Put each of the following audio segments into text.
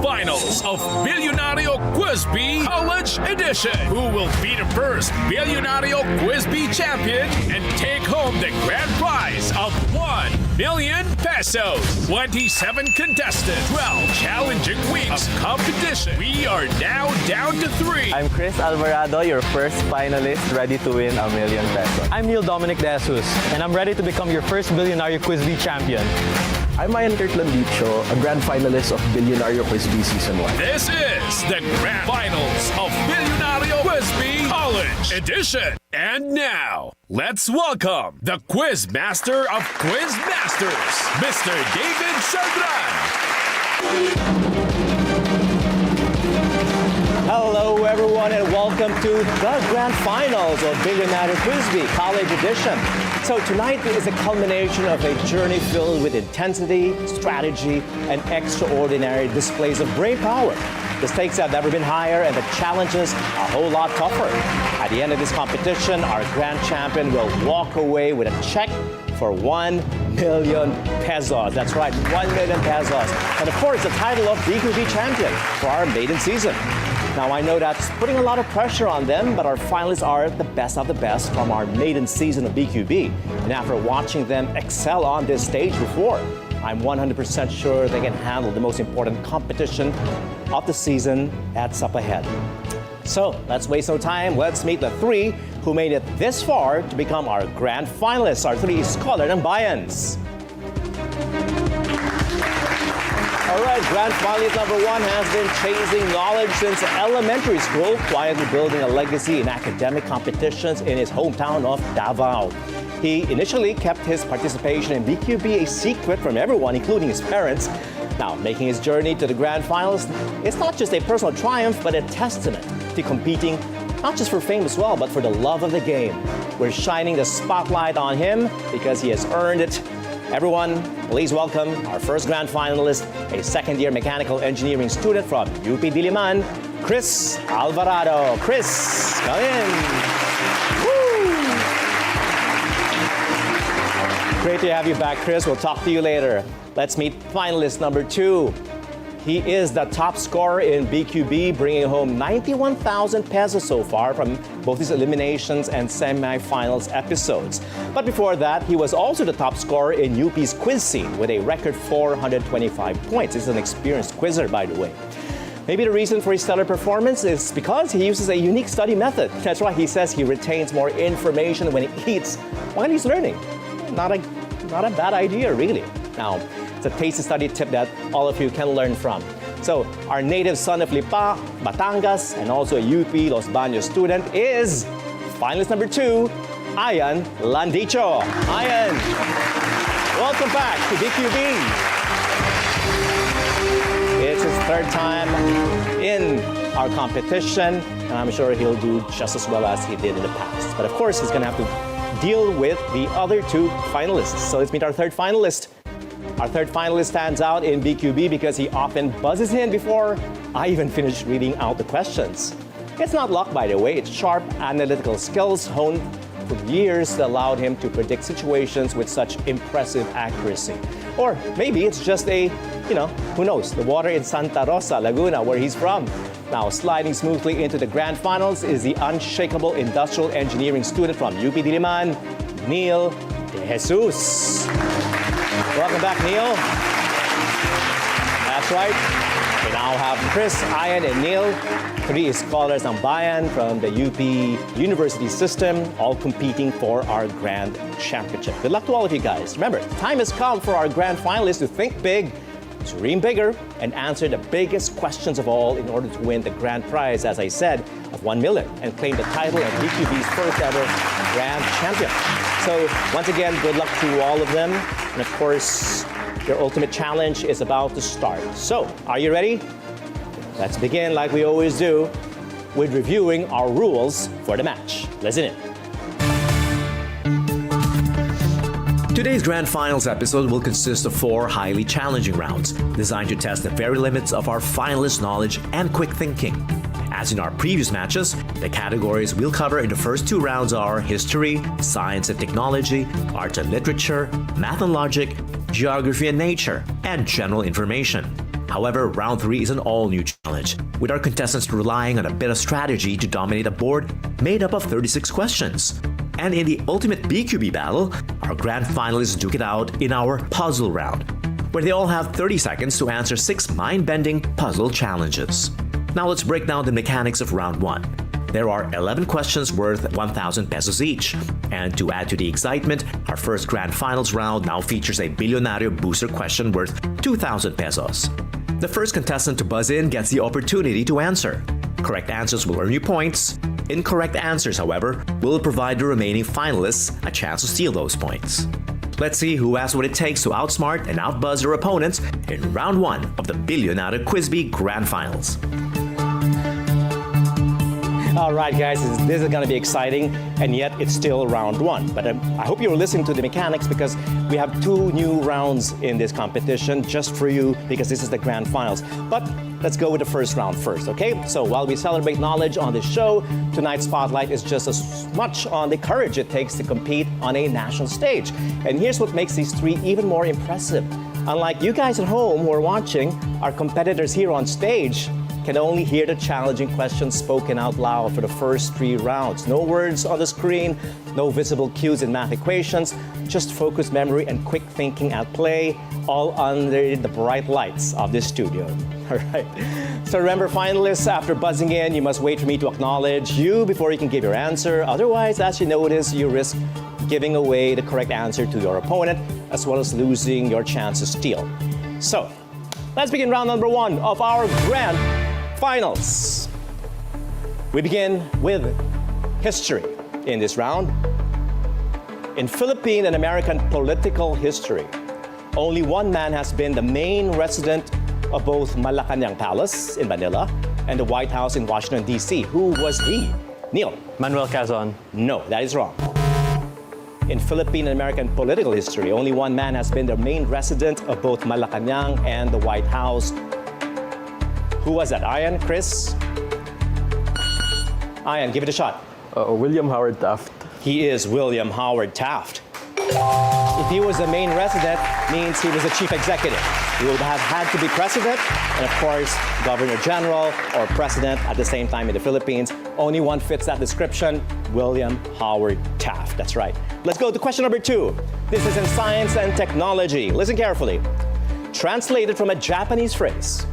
finals of Bilyonaryo Quiz B College Edition. Who will be the first Bilyonaryo Quiz B champion and take home the grand prize of 1 million pesos? 27 contestants, 12 challenging weeks of competition. We are now down to 3. I'm Chris Alvarado, your first finalist ready to win $1 million pesos. I'm Dominic, and I'm ready to become your first Bilyonaryo Quiz B champion. I'm Aian Landicho, a grand finalist of Bilyonaryo Quiz B Season 1. This is the grand finals of Bilyonaryo Quiz B College Edition. And now, let's welcome the Quiz Master of Quiz Masters, Mr. David Celdran. Hello everyone and welcome to the grand finals of Bilyonaryo Quiz B College Edition. So tonight is a culmination of a journey filled with intensity, strategy, and extraordinary displays of brain power. The stakes have never been higher and the challenges a whole lot tougher. At the end of this competition, our grand champion will walk away with a check for 1 million pesos. That's right, 1 million pesos. And of course, the title of BQB champion for our maiden season. Now, I know that's putting a lot of pressure on them, but our finalists are the best of the best from our maiden season of BQB. And after watching them excel on this stage before, I'm 100% sure they can handle the most important competition of the season that's up ahead. So, let's waste no time. Let's meet the 3 who made it this far to become our grand finalists, our 3 scholar ng bayans. All right, grand finalist number 1 has been chasing knowledge since elementary school, quietly building a legacy in academic competitions in his hometown of Davao. He initially kept his participation in BQB a secret from everyone, including his parents. Now, making his journey to the grand finals, it's not just a personal triumph, but a testament to competing not just for fame as well, but for the love of the game. We're shining the spotlight on him because he has earned it. Everyone, please welcome our first grand finalist, a second-year mechanical engineering student from UP Diliman, Chris Alvarado. Chris, come in. Woo! Great to have you back, Chris. We'll talk to you later. Let's meet finalist number 2. He is the top scorer in BQB, bringing home 91,000 pesos so far from both his eliminations and semifinals episodes. But before that, he was also the top scorer in UP's quiz scene with a record 425 points. He's an experienced quizzer, by the way. Maybe the reason for his stellar performance is because he uses a unique study method. That's why he says he retains more information when he eats while he's learning. Not a bad idea, really. Now, it's a tasty study tip that all of you can learn from. So, our native son of Lipa, Batangas, and also a UP Los Baños student is finalist number 2, Aian Landicho. Aian, welcome back to BQB. It's his 3rd time in our competition, and I'm sure he'll do just as well as he did in the past. But of course, he's going to have to deal with the other 2 finalists. So let's meet our 3rd finalist. Our 3rd finalist stands out in BQB because he often buzzes in before I even finish reading out the questions. It's not luck, by the way. It's sharp analytical skills honed for years that allowed him to predict situations with such impressive accuracy. Or maybe it's just who knows, the water in Santa Rosa, Laguna, where he's from. Now, sliding smoothly into the grand finals is the unshakable industrial engineering student from UP Diliman, Neil De Jesus. Welcome back, Neil. That's right. We now have Chris, Aian, and Neil, 3 scholars ng bayan from the UP University system, all competing for our grand championship. Good luck to all of you guys. Remember, time has come for our grand finalists to think big, dream bigger, and answer the biggest questions of all in order to win the grand prize, as I said, of 1 million and claim the title of BQB's first ever grand champion. So once again, good luck to all of them. And of course, your ultimate challenge is about to start. So, are you ready? Let's begin like we always do with reviewing our rules for the match. Listen in. Today's Grand Finals episode will consist of 4 highly challenging rounds designed to test the very limits of our finalists' knowledge and quick thinking. As in our previous matches, the categories we'll cover in the first 2 rounds are history, science and technology, art and literature, math and logic, geography and nature, and general information. However, round 3 is an all-new challenge, with our contestants relying on a bit of strategy to dominate a board made up of 36 questions. And in the ultimate BQB battle, our grand finalists duke it out in our puzzle round, where they all have 30 seconds to answer 6 mind-bending puzzle challenges. Now let's break down the mechanics of round 1. There are 11 questions worth 1,000 pesos each. And to add to the excitement, our first grand finals round now features a Bilyonaryo booster question worth 2,000 pesos. The first contestant to buzz in gets the opportunity to answer. Correct answers will earn you points. Incorrect answers, however, will provide the remaining finalists a chance to steal those points. Let's see who has what it takes to outsmart and outbuzz their opponents in round 1 of the Bilyonaryo Quiz B Grand Finals. All right, guys, this is going to be exciting, and yet it's still round 1. But I hope you were listening to the mechanics, because we have 2 new rounds in this competition just for you, because this is the grand finals. But let's go with the first round first, okay? So while we celebrate knowledge on this show, tonight's spotlight is just as much on the courage it takes to compete on a national stage. And here's what makes these 3 even more impressive. Unlike you guys at home who are watching, our competitors here on stage can only hear the challenging questions spoken out loud for the first 3 rounds. No words on the screen, no visible cues in math equations, just focused memory and quick thinking at play, all under the bright lights of this studio. All right. So remember, finalists, after buzzing in, you must wait for me to acknowledge you before you can give your answer. Otherwise, as you notice, you risk giving away the correct answer to your opponent, as well as losing your chance to steal. So, let's begin round number 1 of our grand finals. We begin with history in this round. In Philippine and American political history, only one man has been the main resident of both Malacanang Palace in Manila and the White House in Washington, D.C. Who was he? Neil? Manuel Quezon. No, that is wrong. In Philippine and American political history, only one man has been the main resident of both Malacanang and the White House. Who was that? Aian? Chris? Aian, give it a shot. William Howard Taft. He is William Howard Taft. If he was the main resident, means he was the chief executive. He would have had to be president, and of course, governor general or president at the same time in the Philippines. Only one fits that description, William Howard Taft. That's right. Let's go to question number 2. This is in science and technology. Listen carefully. Translated from a Japanese phrase,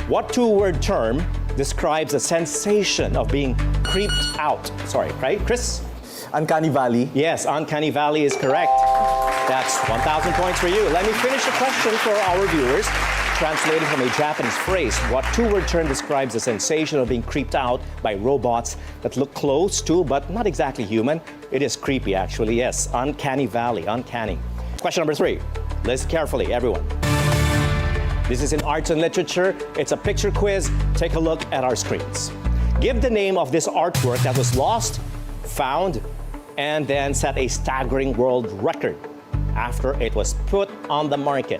what 2-word term describes the sensation of being creeped out? Sorry, right, Chris? Uncanny Valley. Yes, uncanny valley is correct. That's 1,000 points for you. Let me finish the question for our viewers. Translated from a Japanese phrase, what 2-word term describes the sensation of being creeped out by robots that look close to, but not exactly human? It is creepy, actually, yes. Uncanny valley, uncanny. Question number 3. Listen carefully, everyone. This is in arts and literature. It's a picture quiz. Take a look at our screens. Give the name of this artwork that was lost, found, and then set a staggering world record after it was put on the market.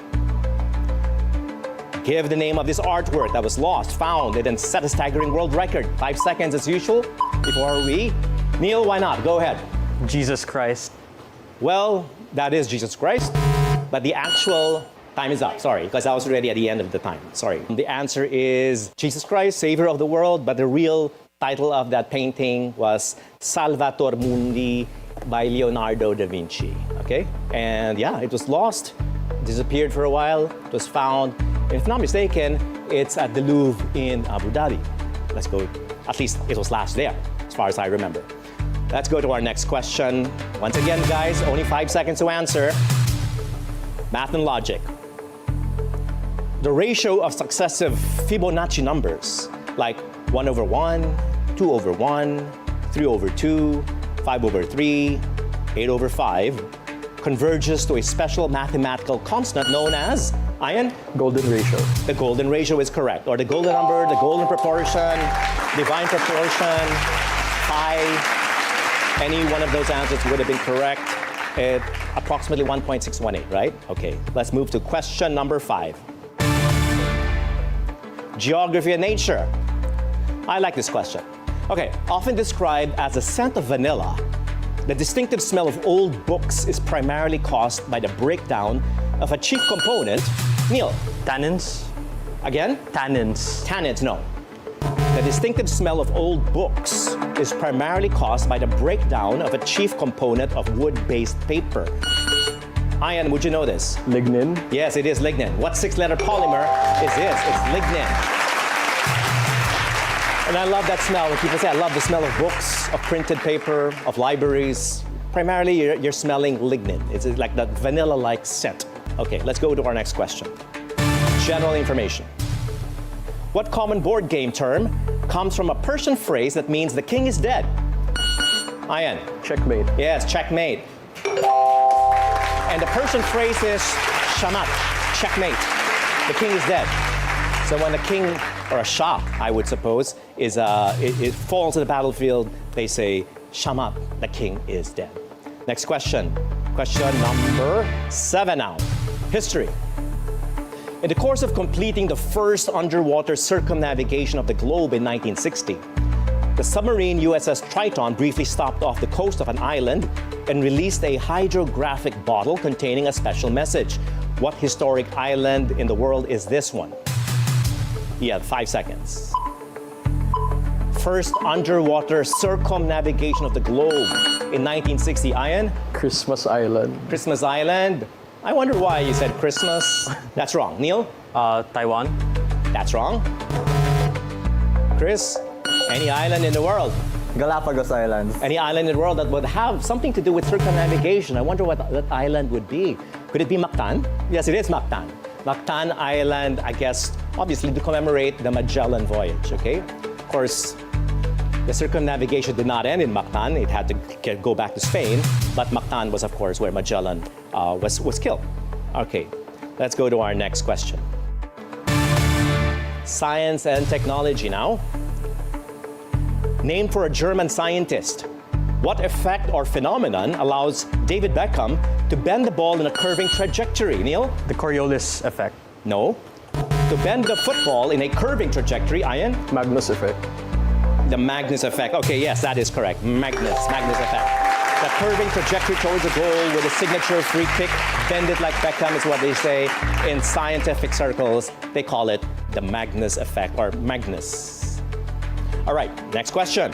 Give the name of this artwork that was lost, found, and then set a staggering world record. 5 seconds as usual before we... Neil, why not? Go ahead. Jesus Christ. Well, that is Jesus Christ, but the actual... Time is up, sorry, because I was already at the end of the time. Sorry. The answer is Jesus Christ, Savior of the World, but the real title of that painting was Salvator Mundi by Leonardo da Vinci. Okay? And yeah, it was lost, disappeared for a while, it was found. If not mistaken, it's at the Louvre in Abu Dhabi. Let's go, at least it was last there, as far as I remember. Let's go to our next question. Once again, guys, only 5 seconds to answer. Math and logic. The ratio of successive Fibonacci numbers, like 1/1, 2/1, 3/2, 5/3, 8/5, converges to a special mathematical constant known as, Aian? Golden ratio. The golden ratio is correct, or the golden number, the golden proportion, divine proportion, pi. Any one of those answers would have been correct. At approximately 1.618, right? Okay, let's move to question number 5. Geography and nature. I like this question. Okay, often described as the scent of vanilla, the distinctive smell of old books is primarily caused by the breakdown of a chief component. Neil? Tannins. Again? Tannins. Tannins, no. The distinctive smell of old books is primarily caused by the breakdown of a chief component of wood-based paper. Aian, would you know this? Lignin. Yes, it is lignin. What six-letter polymer is this? It's lignin. And I love that smell. When people say, I love the smell of books, of printed paper, of libraries. Primarily, you're smelling lignin. It's like that vanilla-like scent. Okay, let's go to our next question. General information. What common board game term comes from a Persian phrase that means the king is dead? Aian. Checkmate. Yes, checkmate. And the Persian phrase is shamat, checkmate. The king is dead. So when the king, or a shah, I would suppose, it falls in the battlefield, they say, shamat, the king is dead. Next question. Question number 7 now. History. In the course of completing the first underwater circumnavigation of the globe in 1960, the submarine USS Triton briefly stopped off the coast of an island and released a hydrographic bottle containing a special message. What historic island in the world is this one? You have 5 seconds. First underwater circumnavigation of the globe in 1960. Aian? Christmas Island. Christmas Island. I wonder why you said Christmas. That's wrong. Neil? Taiwan. That's wrong. Chris? Any island in the world? Galapagos Islands. Any island in the world that would have something to do with circumnavigation. I wonder what that island would be. Could it be Mactan? Yes, it is Mactan. Mactan Island, I guess, obviously to commemorate the Magellan voyage, okay? Of course, the circumnavigation did not end in Mactan. It had to go back to Spain. But Mactan was, of course, where Magellan was killed. Okay, let's go to our next question. Science and technology now. Named for a German scientist, what effect or phenomenon allows David Beckham to bend the ball in a curving trajectory? Neil? The Coriolis effect. No. To bend the football in a curving trajectory, Aian? Magnus effect. The Magnus effect. Okay, yes, that is correct. Magnus effect. The curving trajectory towards the goal with a signature free kick, bend it like Beckham is what they say in scientific circles. They call it the Magnus effect, or Magnus. All right, next question.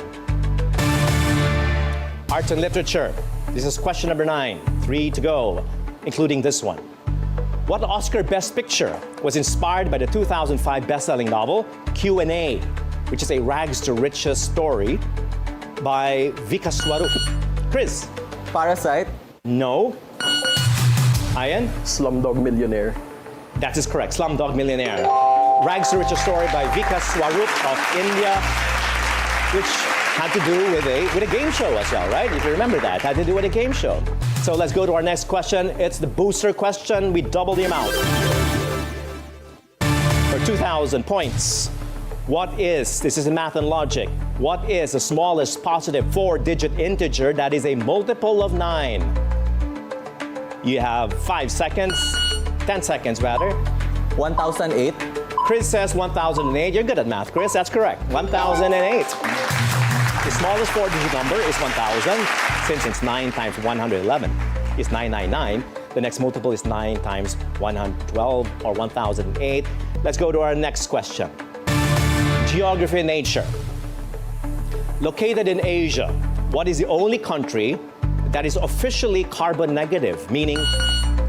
Arts and literature. This is question number 9. 3 to go, including this one. What Oscar Best Picture was inspired by the 2005 best-selling novel Q&A, which is a rags to riches story by Vika Swarup? Chris? Parasite. No. Aian? Slumdog Millionaire. That is correct. Slumdog Millionaire. Rags to riches story by Vika Swarup of India, which had to do with a game show as well, right? If you remember that, had to do with a game show. So let's go to our next question. It's the booster question. We double the amount. For 2,000 points. This is in math and logic, what is the smallest positive 4-digit integer that is a multiple of 9? You have 5 seconds, 10 seconds rather. 1008. Chris says 1008. You're good at math, Chris. That's correct. 1008. The smallest 4-digit number is 1000. Since it's 9 times 111 is 999, the next multiple is 9 times 112 or 1008. Let's go to our next question. Geography and nature. Located in Asia, what is the only country that is officially carbon negative? Meaning,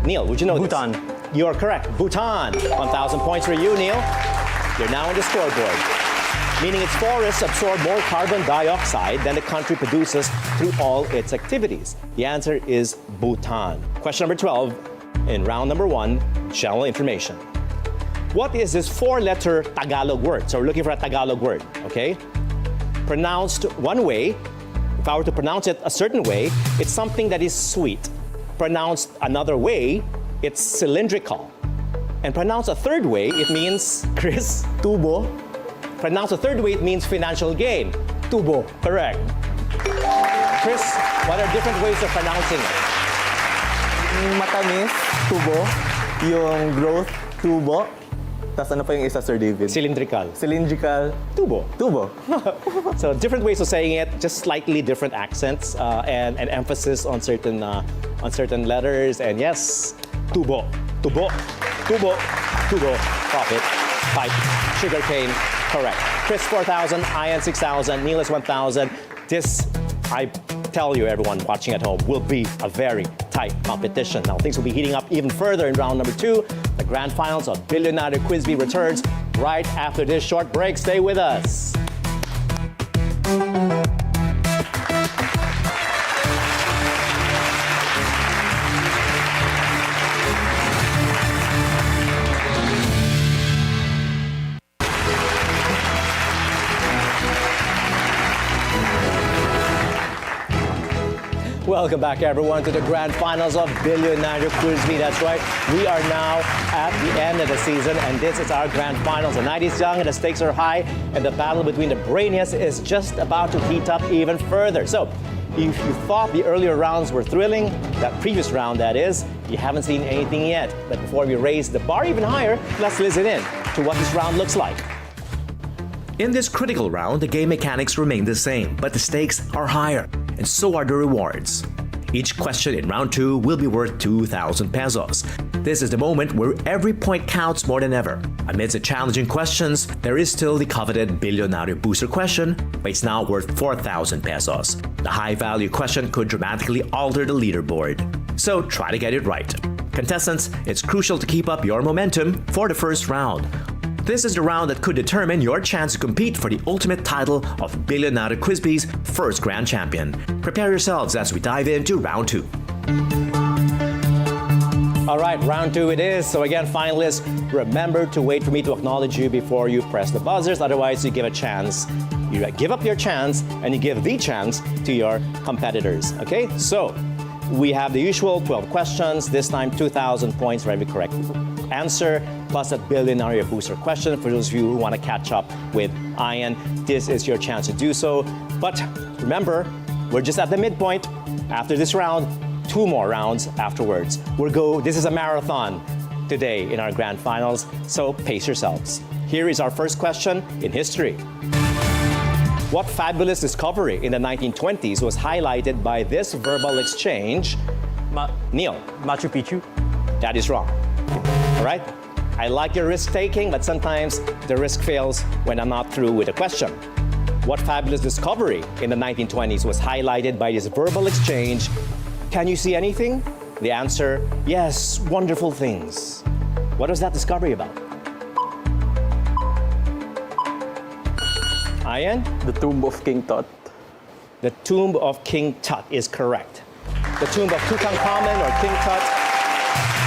Neil, would you know Bhutan. this? You are correct. Bhutan. 1,000 points for you, Neil. You're now on the scoreboard. Meaning its forests absorb more carbon dioxide than the country produces through all its activities. The answer is Bhutan. Question number 12 in round number 1, general information. What is this 4-letter Tagalog word? So we're looking for a Tagalog word, okay? Pronounced one way, if I were to pronounce it a certain way, it's something that is sweet. Pronounced another way, it's cylindrical. And pronounced a third way, it means, Chris? Tubo. Pronounced a third way, it means financial gain. Tubo. Correct. Chris, what are different ways of pronouncing it? Yung matamis, tubo. Yung growth, tubo. Tapos ano pa yung isa, Sir David? Cylindrical. Cylindrical. Tubo. Tubo. So different ways of saying it, just slightly different accents and emphasis on certain letters. And yes, tubo, tubo, tubo, tubo, profit. Pipe. Sugarcane, correct. Chris 4,000, Aian 6,000, Neil is 1,000. This, I tell you, everyone watching at home, will be a very tight competition. Now, things will be heating up even further in round number 2. The grand finals of Bilyonaryo Quiz B returns right after this short break. Stay with us. Welcome back, everyone, to the grand finals of Bilyonaryo Quiz B. That's right. We are now at the end of the season, and this is our grand finals. The night is young, and the stakes are high, and the battle between the brainiest is just about to heat up even further. So, if you thought the earlier rounds were thrilling, that previous round, that is, you haven't seen anything yet. But before we raise the bar even higher, let's listen in to what this round looks like. In this critical round, the game mechanics remain the same, but the stakes are higher, and so are the rewards. Each question in round 2 will be worth 2,000 pesos. This is the moment where every point counts more than ever. Amidst the challenging questions, there is still the coveted Bilyonaryo booster question, but it's now worth 4,000 pesos. The high-value question could dramatically alter the leaderboard. So try to get it right. Contestants, it's crucial to keep up your momentum for the first round. This is the round that could determine your chance to compete for the ultimate title of Bilyonaryo Quiz B's first grand champion. Prepare yourselves as we dive into round 2. All right, round 2 it is. So again, finalists, remember to wait for me to acknowledge you before you press the buzzers. Otherwise, you give a chance. You give up your chance, and you give the chance to your competitors. Okay, so we have the usual 12 questions. This time, 2,000 points for every correct answer, plus a Bilyonaryo booster question for those of you who want to catch up with Aian. This is your chance to do so. But remember, we're just at the midpoint. After this round, 2 more rounds afterwards. This is a marathon today in our grand finals, so pace yourselves. Here is our first question in history. What fabulous discovery in the 1920s was highlighted by this verbal exchange? Neil. Machu Picchu. That is wrong. All right? I like your risk-taking, but sometimes the risk fails when I'm not through with a question. What fabulous discovery in the 1920s was highlighted by this verbal exchange? Can you see anything? The answer, yes, wonderful things. What was that discovery about? Aian? The tomb of King Tut. The tomb of King Tut is correct. The tomb of Tutankhamun or King Tut.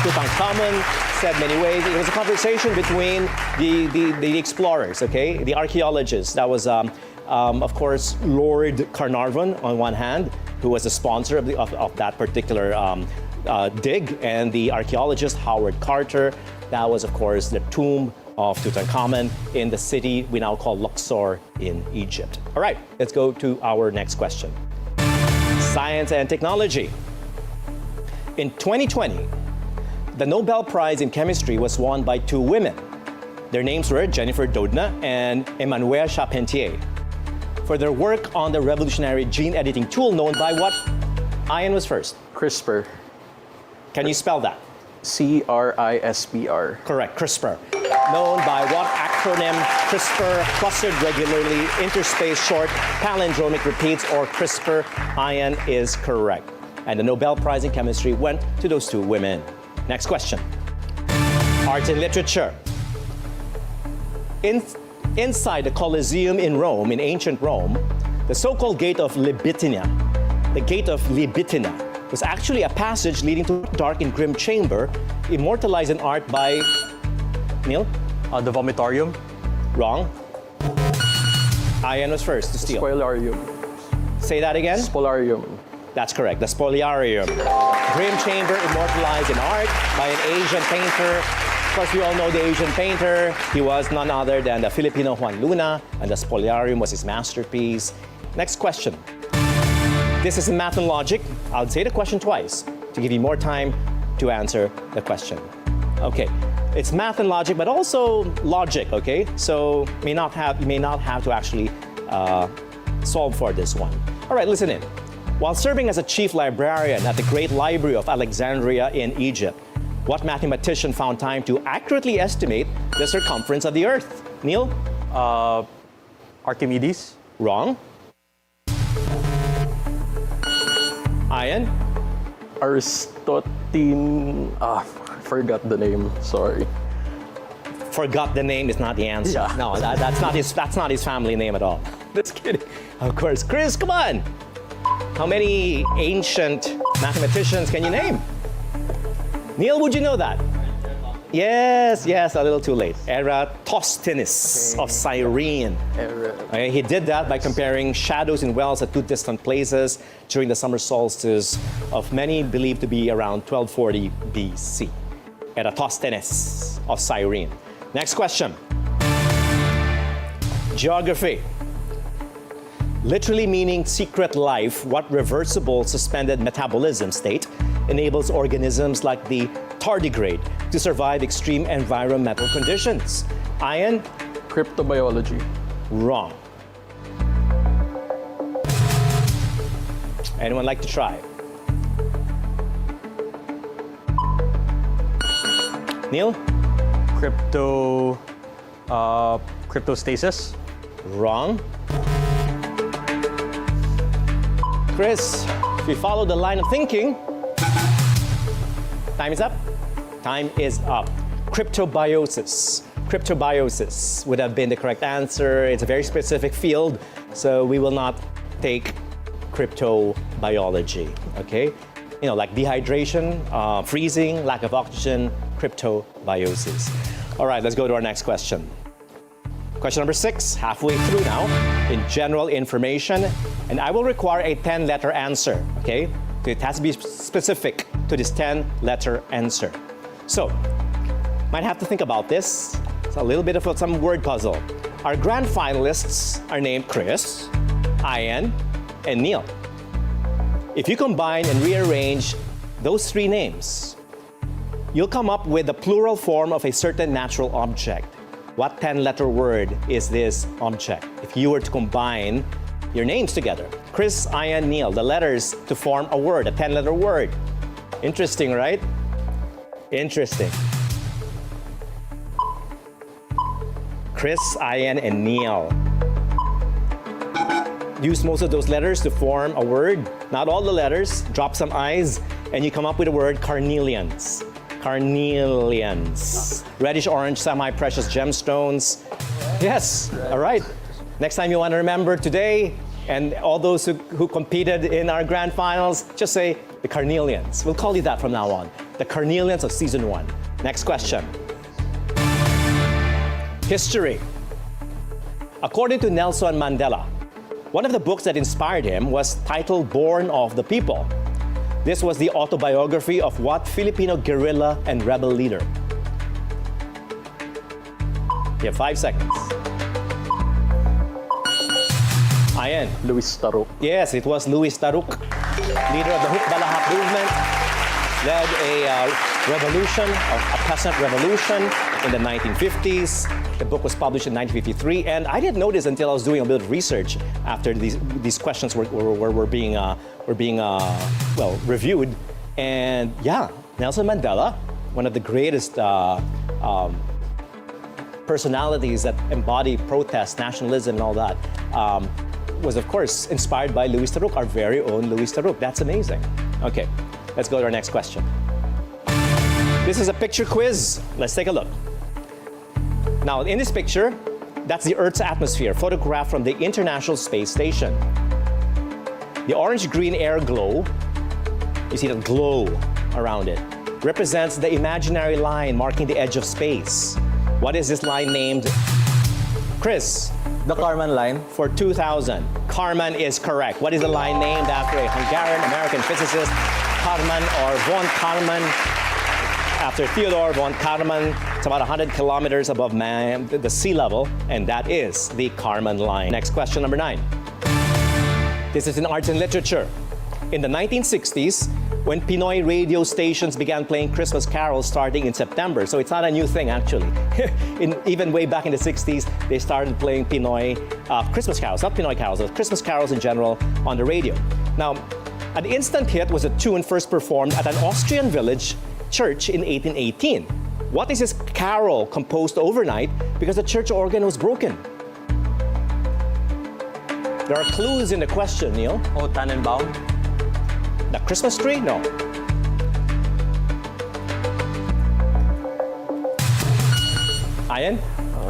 Tutankhamun, said many ways. It was a conversation between the explorers, okay, the archaeologists. That was, of course, Lord Carnarvon on one hand, who was the sponsor of that particular dig, and the archaeologist Howard Carter. That was, of course, the tomb of Tutankhamun in the city we now call Luxor in Egypt. All right, let's go to our next question. Science and technology. In 2020, the Nobel Prize in Chemistry was won by 2 women. Their names were Jennifer Doudna and Emmanuelle Charpentier for their work on the revolutionary gene editing tool known by what? Aian was first. CRISPR. Can you spell that? CRISPR. Correct, CRISPR. Known by what acronym? CRISPR, clustered regularly, interspace short, palindromic repeats, or CRISPR. Aian is correct. And the Nobel Prize in Chemistry went to those 2 women. Next question. Art and literature. Inside the Colosseum in Rome, in ancient Rome, the so-called Gate of Libitina, was actually a passage leading to a dark and grim chamber, immortalized in art by Neil? The vomitarium. Wrong. Aian was first to steal. Spoilarium. Say that again? Spolarium. That's correct, the Spoliarium. Grim chamber immortalized in art by an Asian painter. Of course, we all know the Asian painter. He was none other than the Filipino Juan Luna, and the Spoliarium was his masterpiece. Next question. This is in math and logic. I'll say the question twice to give you more time to answer the question. Okay, it's math and logic, but also logic, okay? So you may not have to actually solve for this one. All right, listen in. While serving as a chief librarian at the Great Library of Alexandria in Egypt, What mathematician found time to accurately estimate the circumference of the Earth? Neil? Archimedes. Wrong. Aian? Aristotle. I forgot the name. Sorry. Forgot the name is not the answer. Yeah. No, that's not his family name at all. Just kidding. Of course. Chris, come on. How many ancient mathematicians can you name? Neil, would you know that? Yes, a little too late. Eratosthenes of Cyrene. Okay, he did that by comparing shadows in wells at two distant places during the summer solstice of many believed to be around 1240 BC. Eratosthenes of Cyrene. Next question. Geography. Literally meaning secret life, what reversible suspended metabolism state enables organisms like the tardigrade to survive extreme environmental conditions? Aian? Cryptobiology. Wrong. Anyone like to try? Neil? Cryptostasis. Wrong. Chris, if you follow the line of thinking, time is up. Time is up. Cryptobiosis. Cryptobiosis would have been the correct answer. It's a very specific field, so we will not take cryptobiology, okay? You know, like dehydration, freezing, lack of oxygen, cryptobiosis. All right, let's go to our next question. Question number 6, halfway through now, in general information, and I will require a 10-letter answer, okay? So it has to be specific to this 10-letter answer. So, might have to think about this. It's a little bit of some word puzzle. Our grand finalists are named Chris, Aian, and Neil. If you combine and rearrange those three names, you'll come up with the plural form of a certain natural object. What 10-letter word is this object? If you were to combine your names together, Chris, Aian, Neil, the letters to form a word, a 10-letter word. Interesting, right? Interesting. Chris, Aian, and Neil. Use most of those letters to form a word. Not all the letters. Drop some I's, and you come up with the word carnelians. Carnelians. Reddish orange, semi-precious gemstones. Yes, all right. Next time you want to remember today, and all those who competed in our grand finals, just say the carnelians. We'll call you that from now on. The carnelians of season 1. Next question. History. According to Nelson Mandela, one of the books that inspired him was titled Born of the People. This was the autobiography of what Filipino guerrilla and rebel leader? You have 5 seconds. Aian. Luis Taruk. Yes, it was Luis Taruk, leader of the Hukbalahap movement, led a revolution, a peasant revolution in the 1950s. The book was published in 1953, and I didn't know this until I was doing a bit of research after these questions were being reviewed. And yeah, Nelson Mandela, one of the greatest personalities that embody protest, nationalism, and all that, was of course inspired by Luis Taruk, our very own Luis Taruk. That's amazing. Okay, let's go to our next question. This is a picture quiz. Let's take a look. Now, in this picture, that's the Earth's atmosphere, photographed from the International Space Station. The orange-green air glow, you see the glow around it, represents the imaginary line marking the edge of space. What is this line named? Chris? The Kármán line. For 2000. Kármán is correct. What is the line named after a Hungarian-American physicist, Kármán or von Kármán? After Theodore von Kármán, it's about 100 kilometers above the sea level, and that is the Kármán line. Next question, number 9. This is in arts and literature. In the 1960s, when Pinoy radio stations began playing Christmas carols starting in September, so it's not a new thing actually. Even way back in the 60s, they started playing Pinoy Christmas carols, not Pinoy carols, but Christmas carols in general on the radio. Now, an instant hit was a tune first performed at an Austrian village church in 1818? What is this carol composed overnight because the church organ was broken? There are clues in the question, Neil. O Tannenbaum. The Christmas tree? No. Aian?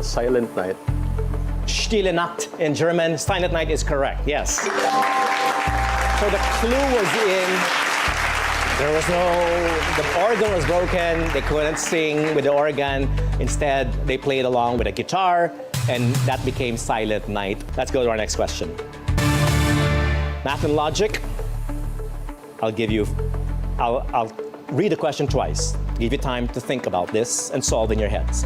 Silent Night. Stille Nacht in German. Silent Night is correct, yes. So the clue was the organ was broken, they couldn't sing with the organ. Instead, they played along with a guitar, and that became Silent Night. Let's go to our next question. Math and logic. I'll read the question twice, give you time to think about this and solve in your heads.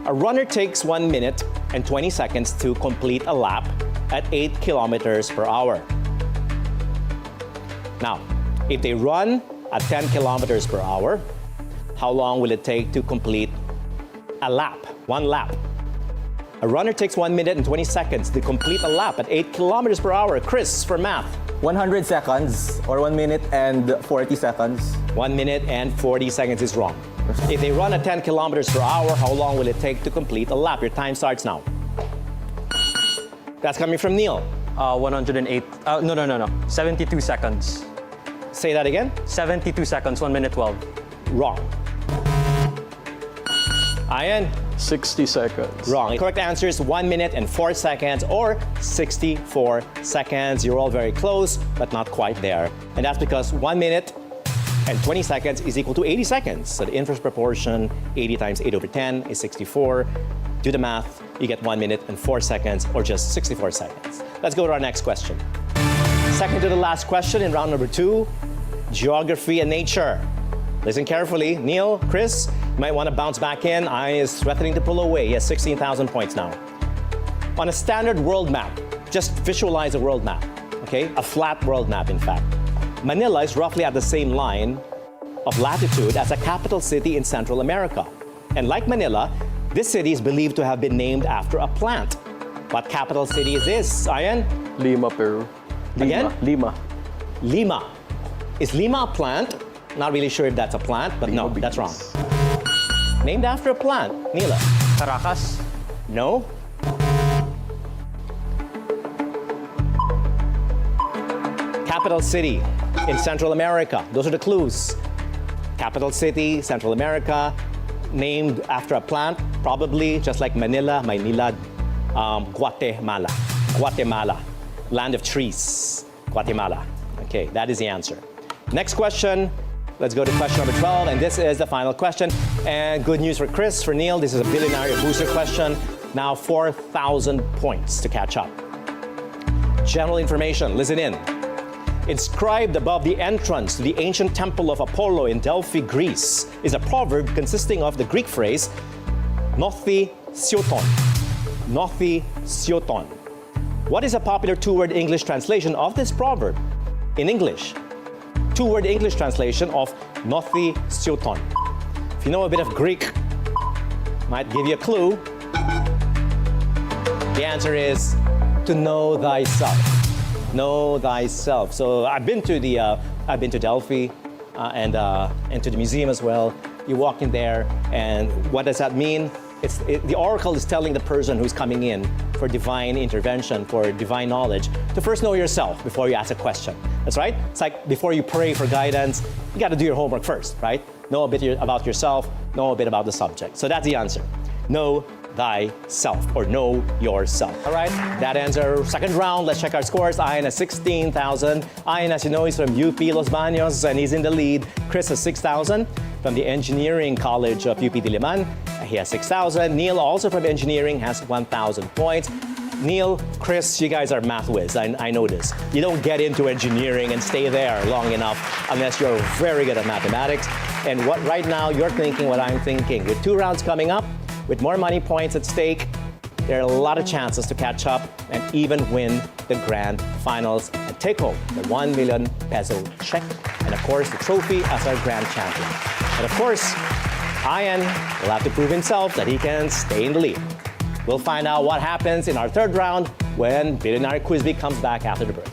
A runner takes 1 minute and 20 seconds to complete a lap at 8 kilometers per hour. Now, if they run at 10 kilometers per hour, how long will it take to complete a lap, one lap? A runner takes 1 minute and 20 seconds to complete a lap at 8 kilometers per hour. Chris, for math. 100 seconds or 1 minute and 40 seconds. 1 minute and 40 seconds is wrong. If they run at 10 kilometers per hour, how long will it take to complete a lap? Your time starts now. That's coming from Neil. 108. No. 72 seconds. Say that again. 72 seconds, 1 minute 12. Wrong. Aian? 60 seconds. Wrong. The correct answer is 1 minute and 4 seconds or 64 seconds. You're all very close, but not quite there. And that's because 1 minute and 20 seconds is equal to 80 seconds. So the inverse proportion, 80 times 8 over 10 is 64. Do the math, you get 1 minute and 4 seconds or just 64 seconds. Let's go to our next question. Second to the last question in round number 2, geography and nature. Listen carefully. Neil, Chris, you might want to bounce back in. Aian is threatening to pull away. He has 16,000 points now. On a standard world map, just visualize a world map, okay? A flat world map, in fact. Manila is roughly at the same line of latitude as a capital city in Central America. And like Manila, this city is believed to have been named after a plant. What capital city is this, Aian? Lima, Peru. Again? Lima. Lima. Is Lima a plant? Not really sure if that's a plant, but no, that's wrong. Named after a plant. Nila. Caracas. No. Capital city in Central America. Those are the clues. Capital city, Central America, named after a plant, probably just like Manila, Maynila, Guatemala. Guatemala. Land of trees. Guatemala. Okay, that is the answer. Next question. Let's go to question number 12, and this is the final question. And good news for Chris, for Neil, this is a Bilyonaryo booster question. Now 4,000 points to catch up. General information, listen in. Inscribed above the entrance to the ancient temple of Apollo in Delphi, Greece, is a proverb consisting of the Greek phrase, Nothi sioton. Nothi sioton. What is a popular two-word English translation of this proverb in English? Two-word English translation of Nothi sioton. If you know a bit of Greek, might give you a clue. The answer is to know thyself. Know thyself. So I've been to Delphi and to the museum as well. You walk in there, and what does that mean? The oracle is telling the person who's coming in for divine intervention, for divine knowledge, to first know yourself before you ask a question. That's right. It's like before you pray for guidance, you got to do your homework first, right? Know a bit about yourself, know a bit about the subject. So that's the answer. Know thyself, or know yourself. All right, that ends our second round. Let's check our scores. Aian has 16,000. Aian, as you know, he's from UP Los Baños, and he's in the lead. Chris has 6,000 from the Engineering College of UP Diliman. He has 6,000. Neil, also from engineering, has 1,000 points. Neil, Chris, you guys are math whiz. I know this. You don't get into engineering and stay there long enough unless you're very good at mathematics. And what right now you're thinking what I'm thinking. With 2 rounds coming up, with more money points at stake, there are a lot of chances to catch up and even win the grand finals and take home the 1 million peso check and, of course, the trophy as our grand champion. And, of course, Aian will have to prove himself that he can stay in the lead. We'll find out what happens in our third round when Bilyonaryo Quiz B comes back after the break.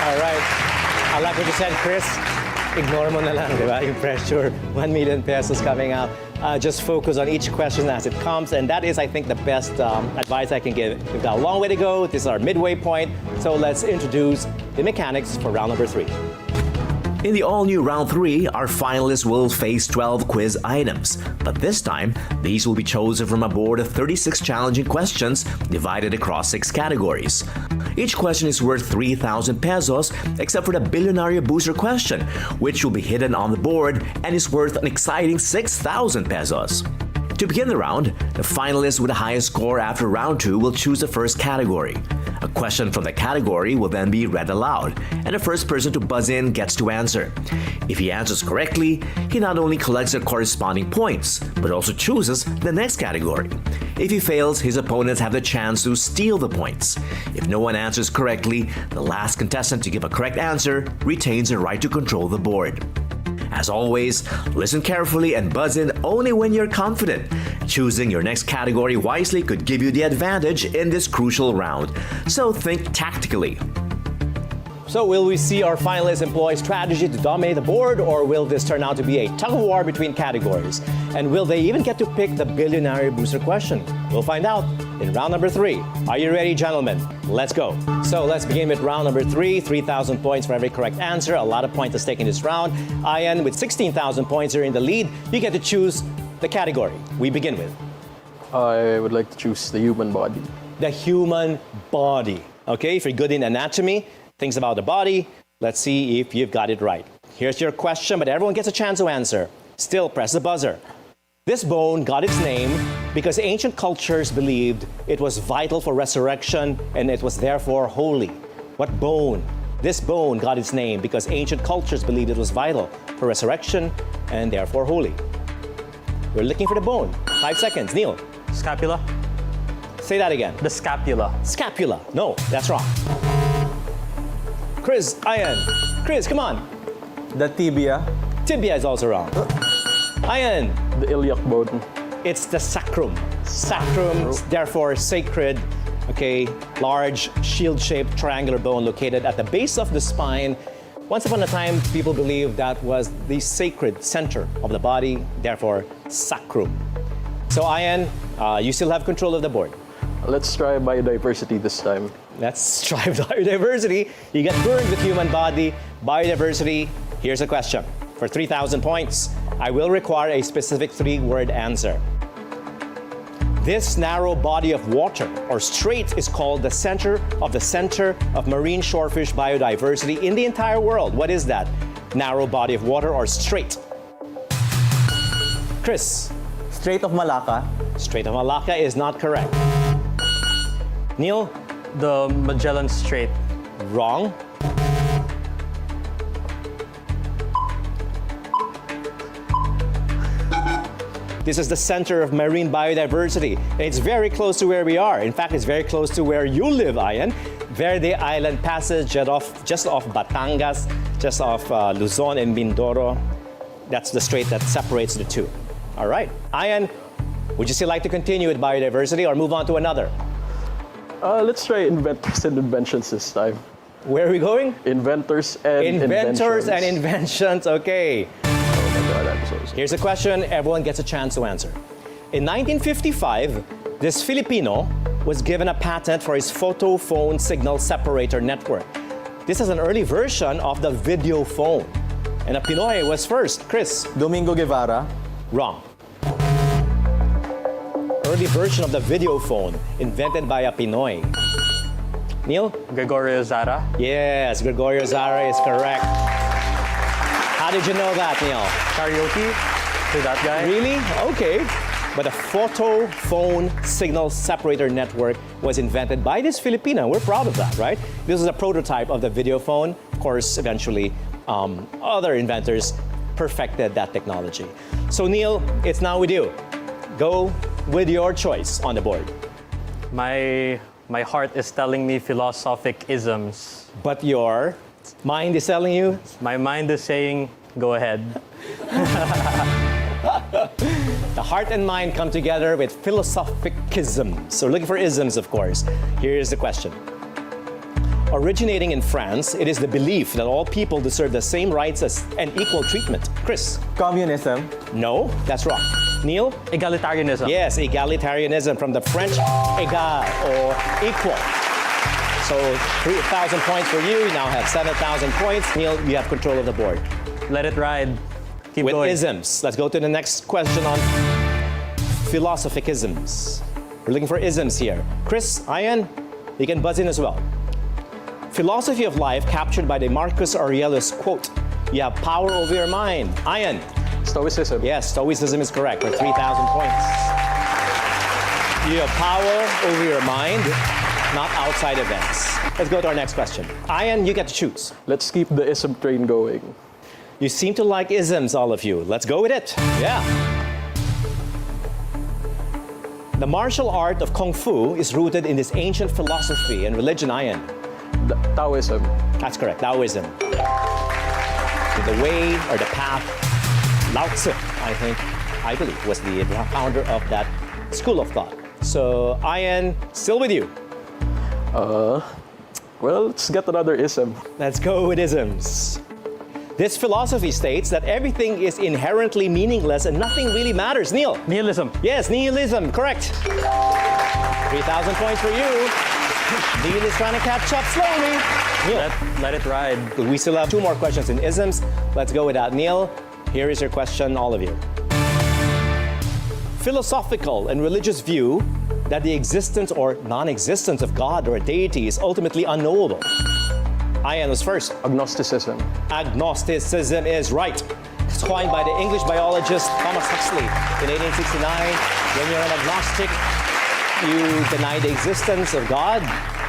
All right. I like what you said, Chris. Ignore mo na lang, di ba? Yung pressure, 1 million pesos coming out. Just focus on each question as it comes, and that is, I think, the best advice I can give. We've got a long way to go. This is our midway point, so let's introduce the mechanics for round number 3. In the all-new round 3, our finalists will face 12 quiz items. But this time, these will be chosen from a board of 36 challenging questions divided across 6 categories. Each question is worth 3,000 pesos except for the Bilyonaryo booster question, which will be hidden on the board and is worth an exciting 6,000 pesos. To begin the round, the finalists with the highest score after round 2 will choose the first category. A question from the category will then be read aloud, and the first person to buzz in gets to answer. If he answers correctly, he not only collects the corresponding points, but also chooses the next category. If he fails, his opponents have the chance to steal the points. If no one answers correctly, the last contestant to give a correct answer retains the right to control the board. As always, listen carefully and buzz in only when you're confident. Choosing your next category wisely could give you the advantage in this crucial round. So think tactically. So will we see our finalists employ strategy to dominate the board, or will this turn out to be a tug-of-war between categories? And will they even get to pick the Bilyonaryo booster question? We'll find out in round number 3. Are you ready, gentlemen? Let's go. So let's begin with round number 3. 3,000 points for every correct answer. A lot of points at stake in this round. Aian, with 16,000 points, are in the lead. You get to choose the category we begin with. I would like to choose the human body. The human body. Okay, if you're good in anatomy, things about the body, let's see if you've got it right. Here's your question, but everyone gets a chance to answer. Still, press the buzzer. This bone got its name because ancient cultures believed it was vital for resurrection and it was therefore holy. What bone? This bone got its name because ancient cultures believed it was vital for resurrection and therefore holy. We're looking for the bone. 5 seconds. Neil. Scapula? Say that again. The scapula. Scapula. No, that's wrong. Chris, Aian. Chris, come on. The tibia. Tibia is also wrong. Aian. The iliac bone. It's the sacrum. Sacrum, therefore sacred, okay, large shield-shaped triangular bone located at the base of the spine. Once upon a time, people believed that was the sacred center of the body, therefore sacrum. So Aian, you still have control of the board. Let's try biodiversity this time. Let's try biodiversity. You get burned with human body. Biodiversity, here's a question. For 3,000 points, I will require a specific 3-word answer. This narrow body of water, or strait, is called the center of marine shorefish biodiversity in the entire world. What is that? Narrow body of water or strait? Chris. Strait of Malacca. Strait of Malacca is not correct. Neil. The Magellan Strait. Wrong. This is the center of marine biodiversity. And it's very close to where we are. In fact, it's very close to where you live, Aian. Verde Island Passage, just off Batangas, just off Luzon and Mindoro. That's the strait that separates the two. All right. Aian, would you still like to continue with biodiversity or move on to another? Let's try inventors and inventions this time. Where are we going? Inventors and Inventors inventions. and inventions, okay. Oh my God, I'm so sorry. Here's a question, everyone gets a chance to answer. In 1955, this Filipino was given a patent for his photo phone signal separator network. This is an early version of the video phone. And a Pinoy was first. Chris. Domingo Guevara. Wrong. Early version of the video phone, invented by a Pinoy. Neil? Gregorio Zara. Yes, Gregorio Zara is correct. How did you know that, Neil? Karaoke. To that guy. Really? Okay. But the photo phone signal separator network was invented by this Filipino. We're proud of that, right? This is a prototype of the video phone. Of course, eventually, other inventors perfected that technology. So, Neil, it's now with you. Go with your choice on the board. My My heart is telling me philosophic isms. But your mind is telling you? My mind is saying, go ahead. The heart and mind come together with philosophicism. So looking for isms, of course. Here's the question. Originating in France, it is the belief that all people deserve the same rights and equal treatment. Chris? Communism. No, that's wrong. Neil? Egalitarianism. Yes, egalitarianism from the French égal or equal. So 3,000 points for you. You now have 7,000 points. Neil, you have control of the board. Let it ride. Keep With going. isms. Let's go to the next question on philosophicisms. We're looking for isms here. Chris, Aian, you can buzz in as well. Philosophy of life captured by the Marcus Aurelius quote, you have power over your mind. Aian. Stoicism. Yes, Stoicism is correct for 3,000 points. You have power over your mind, not outside events. Let's go to our next question. Aian, you get to choose. Let's keep the ism train going. You seem to like isms, all of you. Let's go with it. Yeah. The martial art of Kung Fu is rooted in this ancient philosophy and religion, Aian. Taoism. That's correct, Taoism. The way or the path, Lao Tzu, I believe, was the founder of that school of thought. So, Aian, still with you. Well, let's get another ism. Let's go with isms. This philosophy states that everything is inherently meaningless and nothing really matters. Neil? Nihilism. Yes, nihilism, correct. 3,000 points for you. Neil is trying to catch up slowly. Neil, Let it ride. we still have 2 more questions in isms. Let's go with that. Neil, here is your question, all of you. Philosophical and religious view that the existence or non-existence of God or a deity is ultimately unknowable. Aian was first. Agnosticism. Agnosticism is right. It's coined by the English biologist Thomas Huxley in 1869. When you're an agnostic, you deny the existence of God,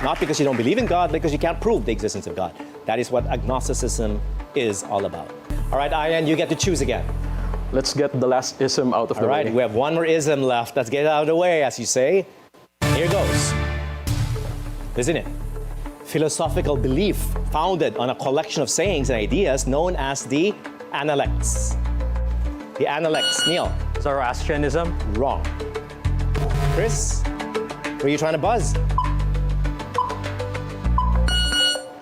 not because you don't believe in God, because you can't prove the existence of God. That is what agnosticism is all about. All right, Aian, you get to choose again. Let's get the last ism out of the All right, way. we have 1 more ism left. Let's get it out of the way, as you say. Here goes. Isn't it? Philosophical belief founded on a collection of sayings and ideas known as the analects. The analects. Neil? Zoroastrianism. Wrong. Chris? Were you trying to buzz?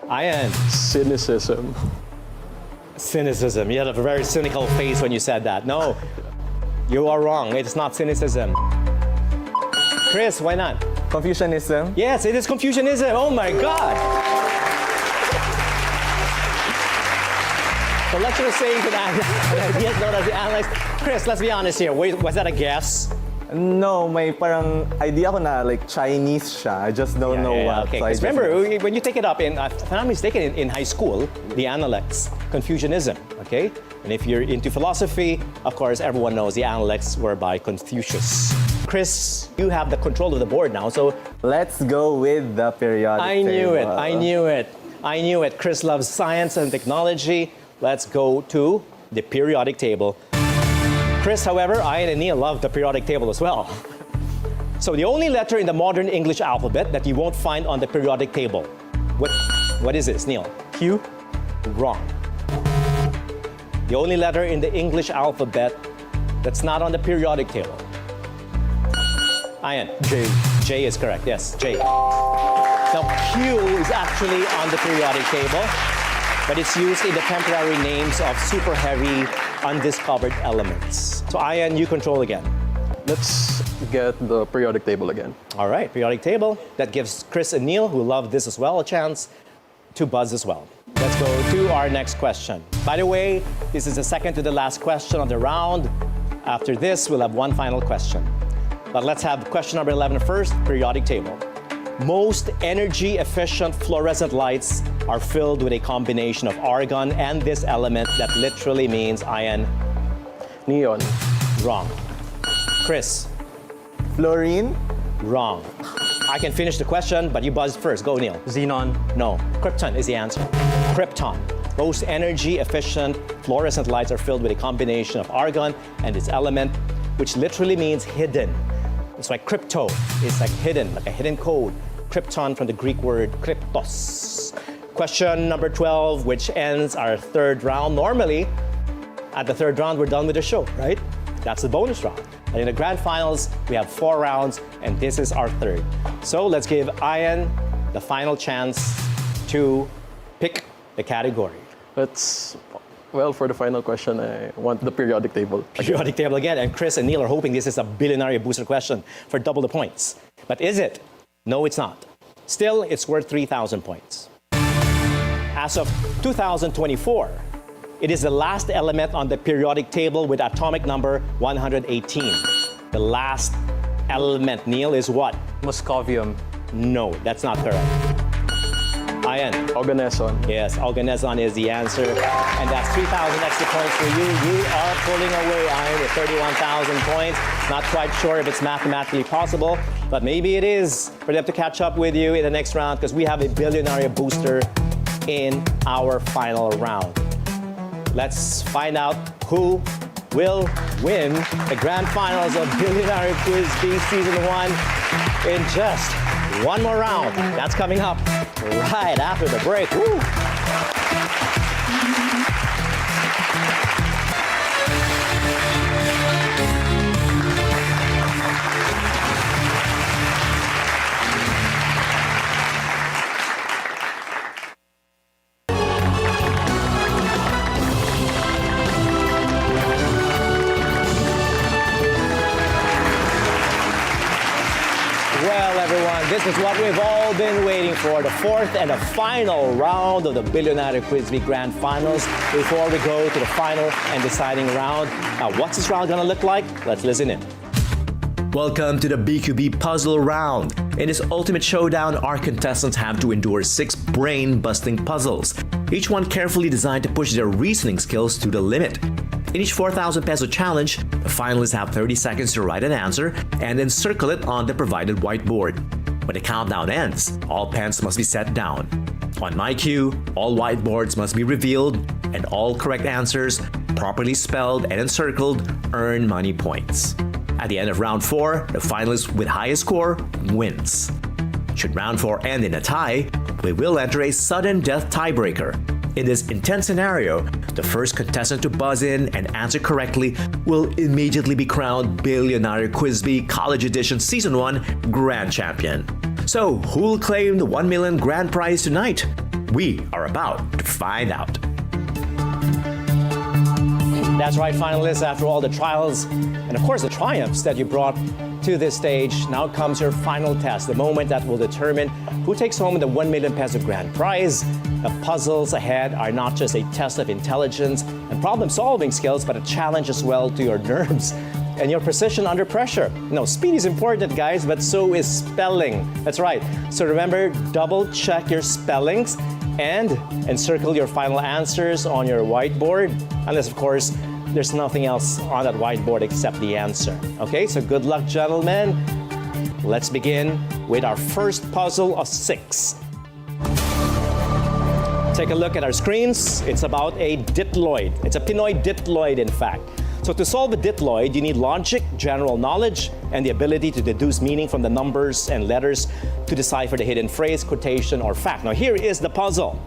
Aian? Cynicism. Cynicism. You had a very cynical face when you said that. No, you are wrong. It's not cynicism. Chris, why not? Confucianism. Yes, it is Confucianism. Oh my God. Collection of sayings and ideas known as the analects. Chris, let's be honest here. Was that a guess? No, may parang idea ko na like Chinese siya. I just don't know what. Okay, So I 'cause just remember, guessed. when you take it up in, if I'm not mistaken, in high school, the analects, Confucianism, okay? And if you're into philosophy, of course, everyone knows the analects were by Confucius. Chris, you have the control of the board now, so Let's go with the periodic I knew it, table. I knew it, I knew it. Chris loves science and technology. Let's go to the periodic table. Chris, however, Aian and Neil love the periodic table as well. So the only letter in the modern English alphabet that you won't find on the periodic table. What is this, Neil? Q. Wrong. The only letter in the English alphabet that's not on the periodic table. Aian. J. J is correct, yes, J. Now, Q is actually on the periodic table, but it's used in the temporary names of super heavy, undiscovered elements. So, Aian, you control again. Let's get the periodic table again. All right, periodic table. That gives Chris and Neil, who love this as well, a chance to buzz as well. Let's go to our next question. By the way, this is the second to the last question of the round. After this, we'll have 1 final question. But let's have question number 11 first, periodic table. Most energy-efficient fluorescent lights are filled with a combination of argon and this element that literally means Aian. Neon. Wrong. Chris. Fluorine. Wrong. I can finish the question, but you buzzed first. Go, Neil. Xenon. No. Krypton is the answer. Krypton. Most energy-efficient fluorescent lights are filled with a combination of argon and its element, which literally means hidden. It's like crypto. It's like hidden, like a hidden code. krypton from the Greek word kryptos. Question number 12, which ends our third round. Normally, at the third round, we're done with the show, right? That's the bonus round. And in the grand finals, we have 4 rounds, and this is our third. So let's give Aian the final chance to pick the category. Well, for the final question, I want the periodic table. Periodic table again, and Chris and Neil are hoping this is a Bilyonaryo booster question for double the points. But is it? No, it's not. Still, it's worth 3,000 points. As of 2024, it is the last element on the periodic table with atomic number 118. The last element, Neil, is what? Moscovium. No, that's not correct. Aian. Oganesson. Yes, Oganesson is the answer. And that's 3,000 extra points for you. You are pulling away, Aian, with 31,000 points. Not quite sure if it's mathematically possible, but maybe it is for them to catch up with you in the next round because we have a Bilyonaryo booster in our final round. Let's find out who will win the grand finals of Bilyonaryo Quiz B Season 1 in just one more round. That's coming up right after the break. Woo! This is what we've all been waiting for, the fourth and the final round of the Bilyonaryo Quiz B Grand Finals. Before we go to the final and deciding round, now what's this round gonna look like? Let's listen in. Welcome to the BQB puzzle round. In this ultimate showdown, our contestants have to endure 6 brain-busting puzzles, each one carefully designed to push their reasoning skills to the limit. In each 4,000 peso challenge, the finalists have 30 seconds to write an answer and then circle it on the provided whiteboard. When the countdown ends, all pens must be set down. On my cue, all whiteboards must be revealed, and all correct answers, properly spelled and encircled, earn money points. At the end of round 4, the finalist with highest score wins. Should round 4 end in a tie, we will enter a sudden death tiebreaker. In this intense scenario, the first contestant to buzz in and answer correctly will immediately be crowned Bilyonaryo Quiz B College Edition Season 1 Grand Champion. So, who will claim the 1 million grand prize tonight? We are about to find out. That's right, finalists, after all the trials and of course the triumphs that you brought to this stage, now comes your final test, the moment that will determine who takes home the 1 million peso grand prize. The puzzles ahead are not just a test of intelligence and problem-solving skills, but a challenge as well to your nerves and your precision under pressure. No, speed is important, guys, but so is spelling. That's right. So remember, double-check your spellings and encircle your final answers on your whiteboard, unless, of course, there's nothing else on that whiteboard except the answer. Okay, so good luck, gentlemen. Let's begin with our first puzzle of 6. Take a look at our screens. It's about a diploid. It's a Pinoy diploid, in fact. So to solve a diploid, you need logic, general knowledge, and the ability to deduce meaning from the numbers and letters to decipher the hidden phrase, quotation, or fact. Now here is the puzzle.